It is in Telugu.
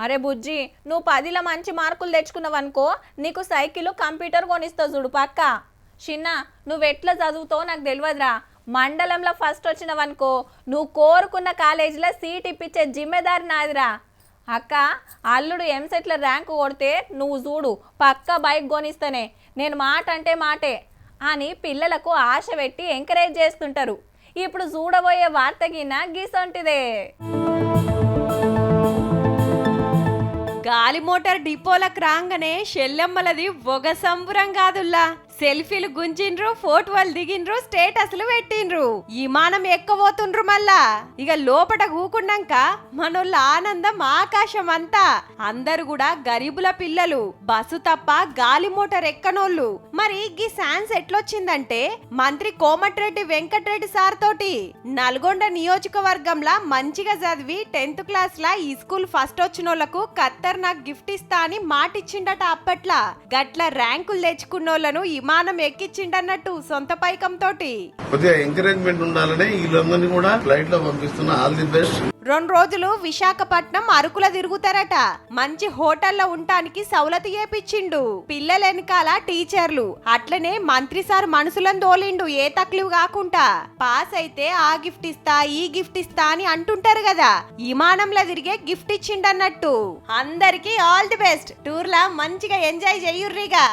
అరే బుజ్జి, నువ్వు 10లో మంచి మార్కులు తెచ్చుకున్నావనుకో నీకు సైకిల్ కంప్యూటర్ కొనిస్తా చూడు పక్క. చిన్న నువ్వెట్లా చదువుతావు నాకు తెలియదురా. మండలంలో ఫస్ట్ వచ్చినవనుకో నువ్వు కోరుకున్న కాలేజీలో సీట్ ఇప్పించే జిమ్మెదారి నాదిరా. అక్క, అల్లుడు ఎంసెట్ల ర్యాంకు కొడితే నువ్వు చూడు పక్క బైక్ కొనిస్తానే, నేను మాట అంటే మాటే అని పిల్లలకు ఆశ పెట్టి ఎంకరేజ్ చేస్తుంటారు. ఇప్పుడు చూడబోయే వార్తకిన గీసంటిదే. గాలి మోటార్ డిపోలకు రాగానే షెల్లెమ్మలది ఒక సంబురం కాదుల్లా. సెల్ఫీలు గుంజిండ్రు, ఫోటోలు దిగిండ్రు, స్టేటస్లు పెట్టిండ్రు, విమానం ఎక్కబోతుండ్రు. మళ్ళా ఇక లోపట కూకున్నాక మనోళ్ళ ఆనందం ఆకాశం అంతా. అందరు కూడా గరీబుల పిల్లలు, బస్సు తప్ప గాలి మోటార్ ఎక్కనోళ్ళు. మరి ఈ ఛాన్స్ ఎట్లొచ్చిందంటే మంత్రి కోమటిరెడ్డి వెంకటరెడ్డి సార్ తోటి నల్గొండ నియోజకవర్గంలో మంచిగా చదివి 10th క్లాస్ లా ఈ స్కూల్ ఫస్ట్ వచ్చినోళ్లకు ఖత్తర్ నాకు గిఫ్ట్ ఇస్తా అని మాటిచ్చిండట. అప్పట్లా గట్ల ర్యాంకులు తెచ్చుకున్నోళ్లను విమానం ఎక్కిచ్చిండన్నట్టు సొంత పైకం తోటి. కొద్దిగా ఎంకరేజ్మెంట్ ఉండాలని వీళ్ళందరినీ కూడా ఫ్లైట్ లో పంపిస్తున్నా. All the best. 2 రోజులు విశాఖపట్నం అరకుల తిరుగుతారట. మంచి హోటల్లో ఉండటానికి సౌలతి చేపించిండు. పిల్లల వెనకాల టీచర్లు, అట్లనే మంత్రి సార్ మనసులను తోలిండు ఏ తక్లీఫ్ కాకుండా. పాస్ అయితే ఆ గిఫ్ట్ ఇస్తా ఈ గిఫ్ట్ ఇస్తా అని అంటుంటారు కదా, విమానంలో తిరిగే గిఫ్ట్ ఇచ్చిండన్నట్టు. అందరికి ఆల్ ది బెస్ట్. టూర్ లా మంచిగా ఎంజాయ్ చెయ్యుర్రిగా.